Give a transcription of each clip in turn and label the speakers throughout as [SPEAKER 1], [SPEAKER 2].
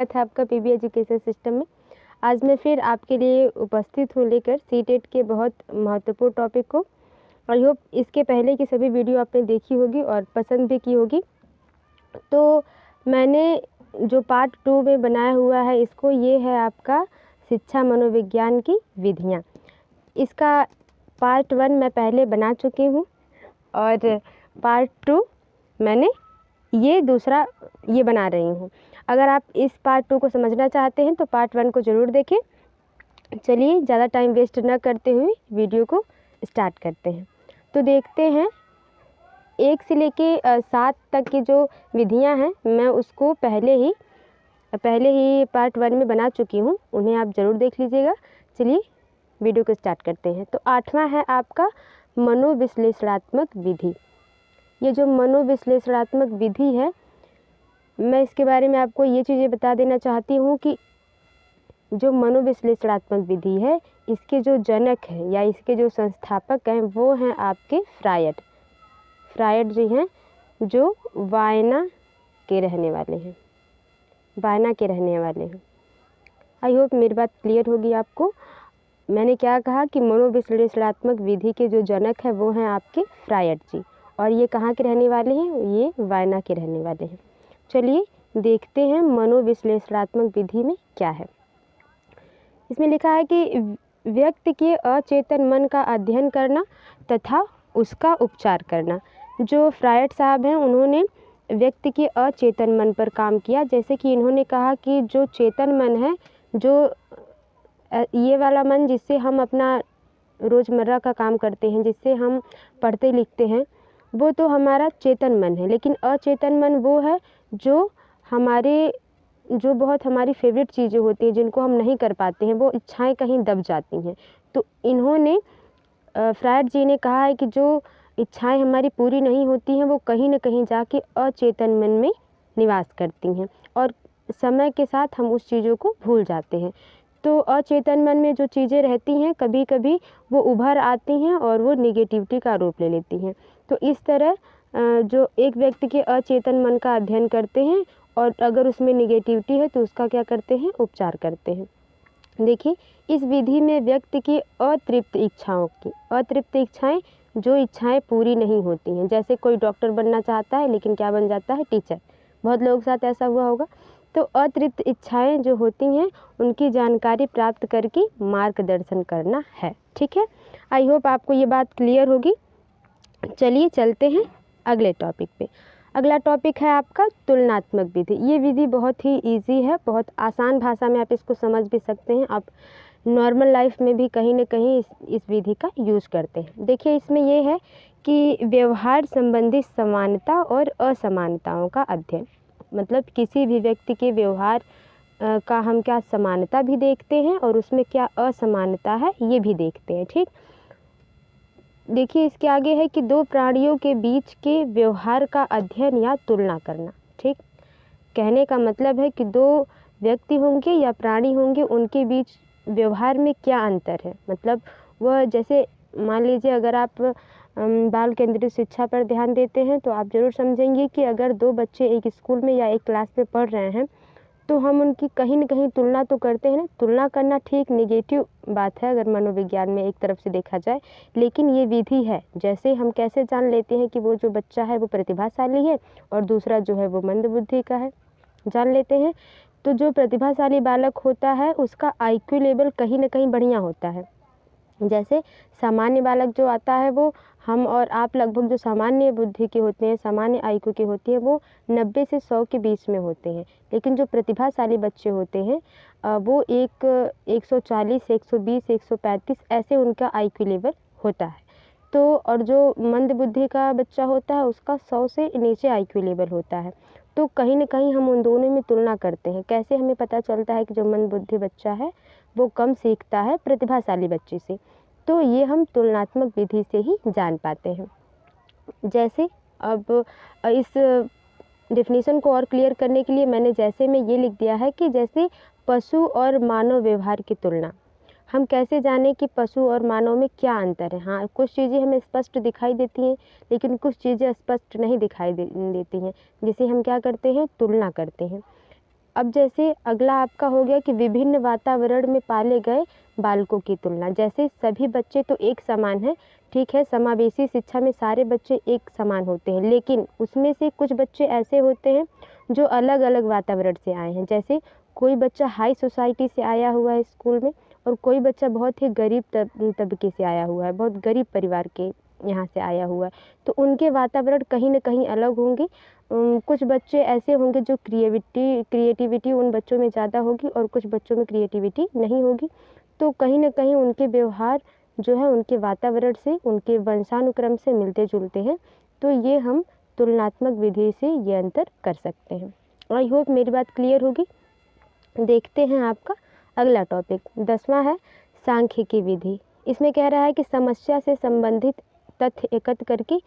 [SPEAKER 1] था आपका PB education system में। आज मैं फिर आपके लिए उपस्थित हूँ लेकर सीटेट के बहुत महत्वपूर्ण टॉपिक को। आई होप इसके पहले की सभी वीडियो आपने देखी होगी और पसंद भी की होगी। तो मैंने जो पार्ट 2 में बनाया हुआ है इसको, ये है आपका शिक्षा मनोविज्ञान की विधियाँ। इसका पार्ट 1 मैं पहले बना चुकी हूँ और पार्ट 2 मैंने ये दूसरा ये बना रही हूँ। अगर आप इस पार्ट 2 को समझना चाहते हैं तो पार्ट 1 को ज़रूर देखें। चलिए ज़्यादा टाइम वेस्ट न करते हुए वीडियो को स्टार्ट करते हैं। तो देखते हैं 1 से लेके 7 तक की जो विधियां हैं मैं उसको पहले ही पार्ट 1 में बना चुकी हूँ, उन्हें आप ज़रूर देख लीजिएगा। चलिए वीडियो को स्टार्ट करते हैं। तो 8वां है आपका मनोविश्लेषणात्मक विधि। ये जो मनोविश्लेषणात्मक विधि है, मैं इसके बारे में आपको ये चीज़ें बता देना चाहती हूँ कि जो मनोविश्लेषणात्मक विधि है इसके जो जनक हैं या इसके जो संस्थापक हैं वो हैं आपके फ्रायड। फ्रायड जी हैं जो वायना के रहने वाले हैं। आई होप मेरी बात क्लियर होगी आपको। मैंने क्या कहा कि मनोविश्लेषणात्मक विधि के जो जनक हैं वो हैं आपके फ्रायड जी, और ये कहाँ के रहने वाले हैं? ये वायना के रहने वाले हैं। चलिए देखते हैं मनोविश्लेषणात्मक विधि में क्या है। इसमें लिखा है कि व्यक्ति के अचेतन मन का अध्ययन करना तथा उसका उपचार करना। जो फ्रायड साहब हैं उन्होंने व्यक्ति के अचेतन मन पर काम किया। जैसे कि इन्होंने कहा कि जो चेतन मन है, जो ये वाला मन जिससे हम अपना रोज़मर्रा का काम करते हैं, जिससे हम पढ़ते लिखते हैं, वो तो हमारा चेतन मन है। लेकिन अचेतन मन वो है जो बहुत हमारी फेवरेट चीज़ें होती हैं जिनको हम नहीं कर पाते हैं, वो इच्छाएं कहीं दब जाती हैं। तो इन्होंने फ्रायड जी ने कहा है कि जो इच्छाएं हमारी पूरी नहीं होती हैं वो कहीं न कहीं जाके अचेतन मन में निवास करती हैं और समय के साथ हम उस चीज़ों को भूल जाते हैं। तो अचेतन मन में जो चीज़ें रहती हैं कभी कभी वो उभर आती हैं और वो निगेटिविटी का रूप ले लेती हैं। तो इस तरह जो एक व्यक्ति के अचेतन मन का अध्ययन करते हैं और अगर उसमें निगेटिविटी है तो उसका क्या करते हैं? उपचार करते हैं। देखिए इस विधि में व्यक्ति की अतृप्त इच्छाएं, जो इच्छाएं पूरी नहीं होती हैं, जैसे कोई डॉक्टर बनना चाहता है लेकिन क्या बन जाता है? टीचर। बहुत लोगों के साथ ऐसा हुआ होगा। तो अतृप्त इच्छाएं जो होती हैं उनकी जानकारी प्राप्त करके मार्गदर्शन करना है। ठीक है, आई होप आपको ये बात क्लियर होगी। चलिए चलते हैं अगले टॉपिक पे। अगला टॉपिक है आपका तुलनात्मक विधि। ये विधि बहुत ही इजी है, बहुत आसान भाषा में आप इसको समझ भी सकते हैं। आप नॉर्मल लाइफ में भी कहीं ना कहीं इस विधि का यूज़ करते हैं। देखिए इसमें ये है कि व्यवहार संबंधी समानता और असमानताओं का अध्ययन। मतलब किसी भी व्यक्ति के व्यवहार का हम क्या समानता भी देखते हैं और उसमें क्या असमानता है ये भी देखते हैं। ठीक, देखिए इसके आगे है कि दो प्राणियों के बीच के व्यवहार का अध्ययन या तुलना करना। ठीक, कहने का मतलब है कि दो व्यक्ति होंगे या प्राणी होंगे, उनके बीच व्यवहार में क्या अंतर है। मतलब वह, जैसे मान लीजिए अगर आप बाल केंद्रित शिक्षा पर ध्यान देते हैं तो आप ज़रूर समझेंगे कि अगर दो बच्चे एक स्कूल में या एक क्लास में पढ़ रहे हैं तो हम उनकी कहीं न कहीं तुलना तो करते हैं ना। तुलना करना ठीक नेगेटिव बात है अगर मनोविज्ञान में एक तरफ से देखा जाए, लेकिन ये विधि है। जैसे हम कैसे जान लेते हैं कि वो जो बच्चा है वो प्रतिभाशाली है और दूसरा जो है वो मंदबुद्धि का है, जान लेते हैं। तो जो प्रतिभाशाली बालक होता है उसका IQ लेवल कहीं न कहीं बढ़िया होता है। जैसे सामान्य बालक जो आता है वो हम और आप लगभग जो सामान्य बुद्धि के होते हैं, सामान्य IQ के होते हैं, वो 90 से 100 के बीच में होते हैं। लेकिन जो प्रतिभाशाली बच्चे होते हैं वो 140, 120, 135 ऐसे उनका IQ लेवल होता है। तो और जो मंद बुद्धि का बच्चा होता है उसका 100 से नीचे IQ लेवल होता है। तो कहीं न कहीं हम उन दोनों में तुलना करते हैं। कैसे हमें पता चलता है कि जो मंद बुद्धि बच्चा है वो कम सीखता है प्रतिभाशाली बच्चे से? तो ये हम तुलनात्मक विधि से ही जान पाते हैं। जैसे अब इस डेफिनेशन को और क्लियर करने के लिए मैंने जैसे में ये लिख दिया है कि जैसे पशु और मानव व्यवहार की तुलना। हम कैसे जाने कि पशु और मानव में क्या अंतर है? हाँ, कुछ चीज़ें हमें स्पष्ट दिखाई देती हैं लेकिन कुछ चीज़ें स्पष्ट नहीं दिखाई देती हैं, जिसे हम क्या करते हैं? तुलना करते हैं। अब जैसे अगला आपका हो गया कि विभिन्न वातावरण में पाले गए बालकों की तुलना। जैसे सभी बच्चे तो एक समान हैं, ठीक है, समावेशी शिक्षा में सारे बच्चे एक समान होते हैं, लेकिन उसमें से कुछ बच्चे ऐसे होते हैं जो अलग अलग वातावरण से आए हैं। जैसे कोई बच्चा हाई सोसाइटी से आया हुआ है स्कूल में, और कोई बच्चा बहुत ही गरीब तबके से आया हुआ है, बहुत गरीब परिवार के यहाँ से आया हुआ है, तो उनके वातावरण कहीं ना कहीं अलग होंगे। कुछ बच्चे ऐसे होंगे जो क्रिएटिविटी उन बच्चों में ज़्यादा होगी, और कुछ बच्चों में क्रिएटिविटी नहीं होगी। तो कहीं ना कहीं उनके व्यवहार जो है उनके वातावरण से, उनके वंशानुक्रम से मिलते जुलते हैं। तो ये हम तुलनात्मक विधि से ये अंतर कर सकते हैं। आई होप मेरी बात क्लियर होगी। देखते हैं आपका अगला टॉपिक, 10वां है सांख्यिकी विधि। इसमें कह रहा है कि समस्या से संबंधित तथ्य एकत्र करके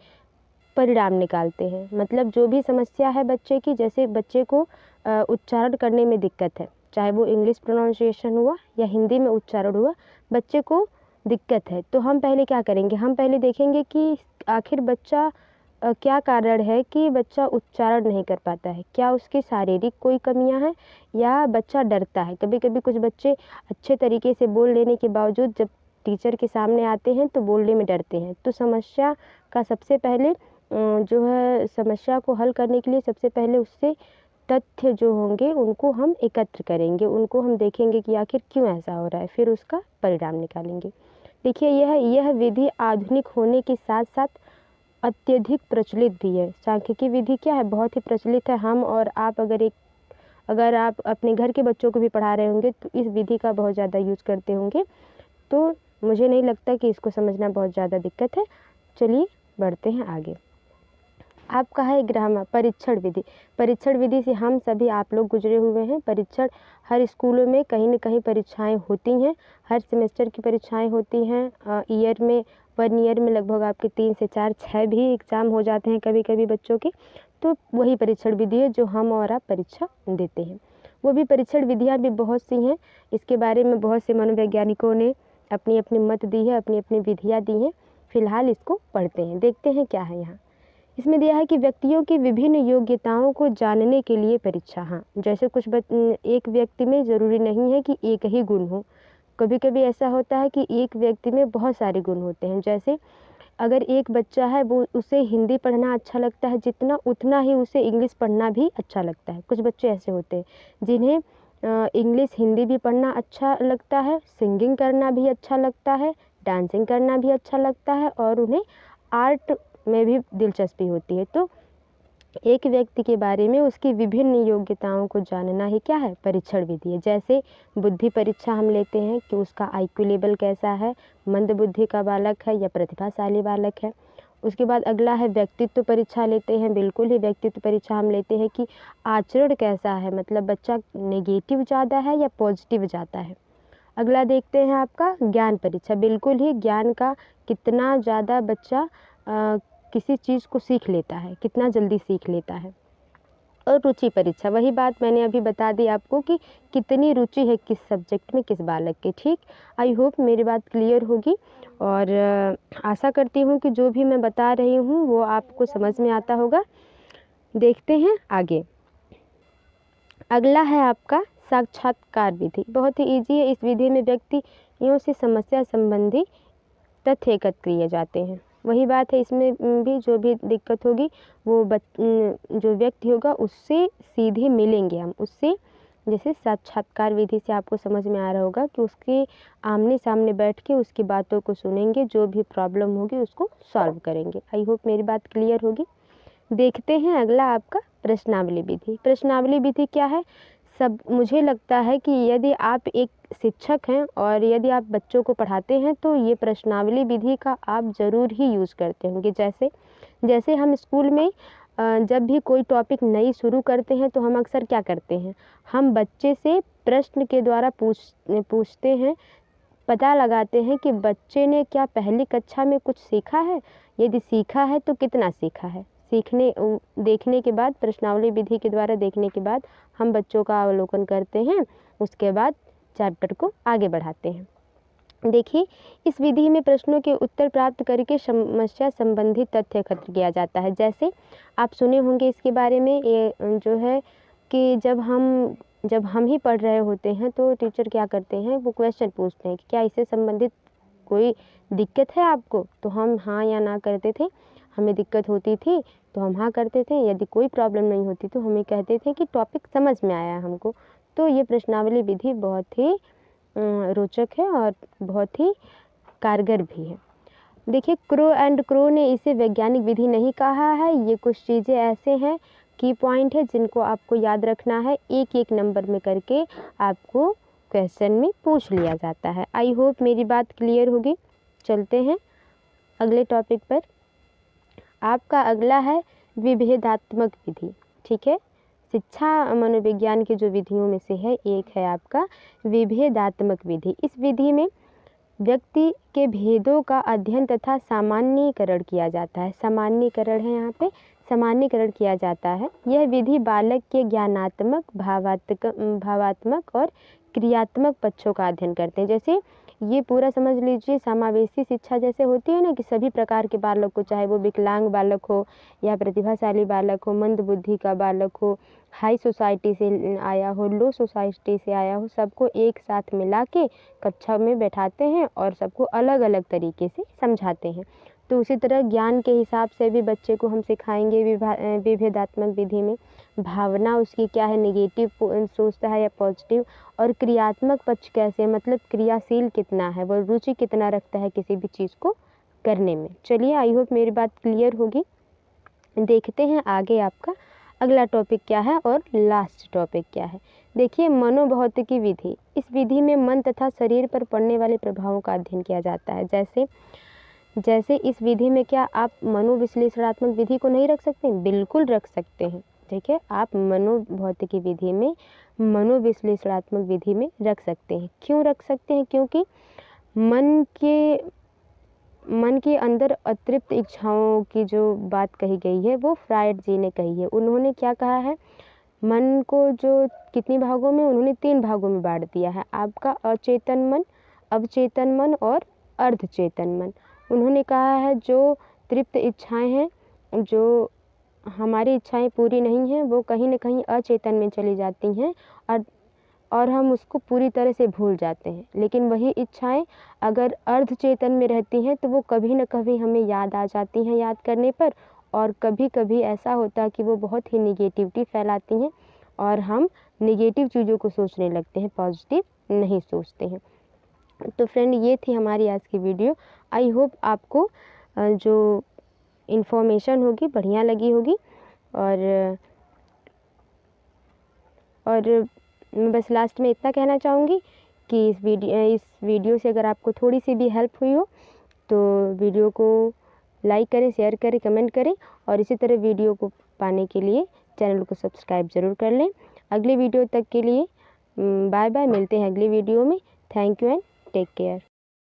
[SPEAKER 1] परिणाम निकालते हैं। मतलब जो भी समस्या है बच्चे की, जैसे बच्चे को उच्चारण करने में दिक्कत है, चाहे वो इंग्लिश प्रोनाउंसिएशन हुआ या हिंदी में उच्चारण हुआ, बच्चे को दिक्कत है, तो हम पहले क्या करेंगे, हम पहले देखेंगे कि आखिर बच्चा क्या कारण है कि बच्चा उच्चारण नहीं कर पाता है। क्या उसकी शारीरिक कोई कमियां हैं, या बच्चा डरता है। कभी कभी कुछ बच्चे अच्छे तरीके से बोल लेने के बावजूद जब टीचर के सामने आते हैं तो बोलने में डरते हैं। तो समस्या का सबसे पहले जो है, समस्या को हल करने के लिए सबसे पहले उससे तथ्य जो होंगे उनको हम एकत्र करेंगे, उनको हम देखेंगे कि आखिर क्यों ऐसा हो रहा है, फिर उसका परिणाम निकालेंगे। देखिए, यह विधि आधुनिक होने के साथ साथ अत्यधिक प्रचलित भी है। सांख्यिकी विधि क्या है, बहुत ही प्रचलित है। हम और आप अगर आप अपने घर के बच्चों को भी पढ़ा रहे होंगे तो इस विधि का बहुत ज़्यादा यूज़ करते होंगे। तो मुझे नहीं लगता कि इसको समझना बहुत ज़्यादा दिक्कत है। चलिए बढ़ते हैं आगे। आपका है ग्रामर परीक्षण विधि। परीक्षण विधि से हम सभी आप लोग गुजरे हुए हैं। परीक्षण हर स्कूलों में कहीं न कहीं परीक्षाएं होती हैं, हर सेमेस्टर की परीक्षाएं होती हैं। ईयर में 1 ईयर में लगभग आपके 3 से 4 6 भी एग्ज़ाम हो जाते हैं कभी कभी बच्चों के। तो वही परीक्षण विधि है जो हम और आप परीक्षा देते हैं। वो भी परीक्षण विधियाँ भी बहुत सी हैं, इसके बारे में बहुत से मनोवैज्ञानिकों ने अपनी अपनी मत दी है, अपनी अपनी विधियाँ दी हैं। फिलहाल इसको पढ़ते हैं, देखते हैं क्या है यहाँ। इसमें दिया है कि व्यक्तियों की विभिन्न योग्यताओं को जानने के लिए परीक्षा। हाँ, जैसे एक व्यक्ति में ज़रूरी नहीं है कि एक ही गुण हो। कभी कभी ऐसा होता है कि एक व्यक्ति में बहुत सारे गुण होते हैं। जैसे अगर एक बच्चा है, वो उसे हिंदी पढ़ना अच्छा लगता है जितना, उतना ही उसे इंग्लिश पढ़ना भी अच्छा लगता है। कुछ बच्चे ऐसे होते हैं जिन्हें इंग्लिश हिंदी भी पढ़ना अच्छा लगता है, सिंगिंग करना भी अच्छा लगता है, डांसिंग करना भी अच्छा लगता है, और उन्हें आर्ट में भी दिलचस्पी होती है। तो एक व्यक्ति के बारे में उसकी विभिन्न योग्यताओं को जानना ही क्या है, परीक्षण विधि है। जैसे बुद्धि परीक्षा हम लेते हैं कि उसका IQ लेवल कैसा है, मंद बुद्धि का बालक है या प्रतिभाशाली बालक है। उसके बाद अगला है व्यक्तित्व परीक्षा लेते हैं। बिल्कुल ही व्यक्तित्व परीक्षा हम लेते हैं कि आचरण कैसा है, मतलब बच्चा नेगेटिव ज़्यादा है या पॉजिटिव ज़्यादा है। अगला देखते हैं आपका ज्ञान परीक्षा। बिल्कुल ही ज्ञान का कितना ज़्यादा बच्चा किसी चीज़ को सीख लेता है, कितना जल्दी सीख लेता है। और रुचि परीक्षा, वही बात मैंने अभी बता दी आपको कि कितनी रुचि है किस सब्जेक्ट में किस बालक की। ठीक, आई होप मेरी बात क्लियर होगी, और आशा करती हूँ कि जो भी मैं बता रही हूँ वो आपको समझ में आता होगा। देखते हैं आगे। अगला है आपका साक्षात्कार विधि। बहुत ही ईजी है। इस विधि में व्यक्तियों से समस्या संबंधी तथ्य एकत्र किए जाते हैं। वही बात है, इसमें भी जो भी दिक्कत होगी वो जो व्यक्ति होगा उससे सीधे मिलेंगे हम उससे। जैसे साक्षात्कार विधि से आपको समझ में आ रहा होगा कि उसके आमने सामने बैठ के उसकी बातों को सुनेंगे, जो भी प्रॉब्लम होगी उसको सॉल्व करेंगे। आई होप मेरी बात क्लियर होगी। देखते हैं अगला आपका प्रश्नावली विधि। प्रश्नावली विधि क्या है, मुझे लगता है कि यदि आप एक शिक्षक हैं और यदि आप बच्चों को पढ़ाते हैं तो ये प्रश्नावली विधि का आप ज़रूर ही यूज़ करते होंगे। जैसे हम स्कूल में जब भी कोई टॉपिक नई शुरू करते हैं तो हम अक्सर क्या करते हैं, हम बच्चे से प्रश्न के द्वारा पूछते हैं, पता लगाते हैं कि बच्चे ने क्या पहली कक्षा में कुछ सीखा है, यदि सीखा है तो कितना सीखा है। देखने के बाद, प्रश्नावली विधि के द्वारा देखने के बाद हम बच्चों का अवलोकन करते हैं, उसके बाद चैप्टर को आगे बढ़ाते हैं। देखिए, इस विधि में प्रश्नों के उत्तर प्राप्त करके समस्या संबंधी तथ्य एकत्र किया जाता है। जैसे आप सुने होंगे इसके बारे में, ये जो है कि जब हम जब हम ही पढ़ रहे होते हैं तो टीचर क्या करते हैं, वो क्वेश्चन पूछते हैं कि क्या इससे संबंधित कोई दिक्कत है आपको, तो हम हाँ या ना करते थे। हमें दिक्कत होती थी तो हम हाँ करते थे, यदि कोई प्रॉब्लम नहीं होती तो हमें कहते थे कि टॉपिक समझ में आया हमको। तो ये प्रश्नावली विधि बहुत ही रोचक है और बहुत ही कारगर भी है। देखिए, क्रो एंड क्रो ने इसे वैज्ञानिक विधि नहीं कहा है। ये कुछ चीज़ें ऐसे हैं, की पॉइंट है, जिनको आपको याद रखना है। एक एक नंबर में करके आपको क्वेश्चन में पूछ लिया जाता है। आई होप मेरी बात क्लियर होगी। चलते हैं अगले टॉपिक पर। आपका अगला है विभेदात्मक विधि। ठीक है, शिक्षा मनोविज्ञान की जो विधियों में से है, एक है आपका विभेदात्मक विधि। इस विधि में व्यक्ति के भेदों का अध्ययन तथा सामान्यीकरण किया जाता है। सामान्यीकरण है यहाँ पे, सामान्यीकरण किया जाता है। यह विधि बालक के ज्ञानात्मक, भावात्मक और क्रियात्मक पक्षों का अध्ययन करते हैं। जैसे ये पूरा समझ लीजिए, समावेशी शिक्षा जैसे होती है ना, कि सभी प्रकार के बालक को, चाहे वो विकलांग बालक हो या प्रतिभाशाली बालक हो, मंद बुद्धि का बालक हो, हाई सोसाइटी से आया हो, लो सोसाइटी से आया हो, सबको एक साथ मिला के कक्षा में बैठाते हैं और सबको अलग अलग तरीके से समझाते हैं। तो उसी तरह ज्ञान के हिसाब से भी बच्चे को हम सिखाएंगे विभेदात्मक विधि में। भावना उसकी क्या है, नेगेटिव सोचता है या पॉजिटिव, और क्रियात्मक पक्ष कैसे, मतलब क्रियाशील कितना है, वो रुचि कितना रखता है किसी भी चीज़ को करने में। चलिए, आई होप मेरी बात क्लियर होगी। देखते हैं आगे आपका अगला टॉपिक क्या है और लास्ट टॉपिक क्या है। देखिए, मनोभौतिकी विधि। इस विधि में मन तथा शरीर पर पड़ने वाले प्रभावों का अध्ययन किया जाता है। जैसे इस विधि में क्या आप मनोविश्लेषणात्मक विधि को नहीं रख सकते? बिल्कुल रख सकते हैं। ठीक है, आप मनोभौतिकी विधि में, मनोविश्लेषणात्मक विधि में रख सकते हैं। क्यों रख सकते हैं? क्योंकि मन के अंदर अतृप्त इच्छाओं की जो बात कही गई है, वो फ्रायड जी ने कही है। उन्होंने क्या कहा है, मन को जो कितने भागों में, उन्होंने 3 भागों में बांट दिया है। आपका अचेतन मन, अवचेतन मन और अर्धचेतन मन। उन्होंने कहा है जो तृप्त इच्छाएं हैं, जो हमारी इच्छाएं पूरी नहीं हैं, वो कहीं ना कहीं अचेतन में चली जाती हैं और हम उसको पूरी तरह से भूल जाते हैं। लेकिन वही इच्छाएं अगर अर्धचेतन में रहती हैं तो वो कभी ना कभी हमें याद आ जाती हैं याद करने पर, और कभी कभी ऐसा होता है कि वो बहुत ही निगेटिविटी फैलाती हैं और हम निगेटिव चीज़ों को सोचने लगते हैं, पॉजिटिव नहीं सोचते हैं। तो फ्रेंड, ये थी हमारी आज की वीडियो। आई होप आपको जो इन्फॉर्मेशन होगी बढ़िया लगी होगी। और मैं बस लास्ट में इतना कहना चाहूँगी कि इस वीडियो से अगर आपको थोड़ी सी भी हेल्प हुई हो तो वीडियो को लाइक करें, शेयर करें, कमेंट करें, और इसी तरह वीडियो को पाने के लिए चैनल को सब्सक्राइब ज़रूर कर लें। अगले वीडियो तक के लिए बाय बाय, मिलते हैं अगली वीडियो में। Thank you and take care.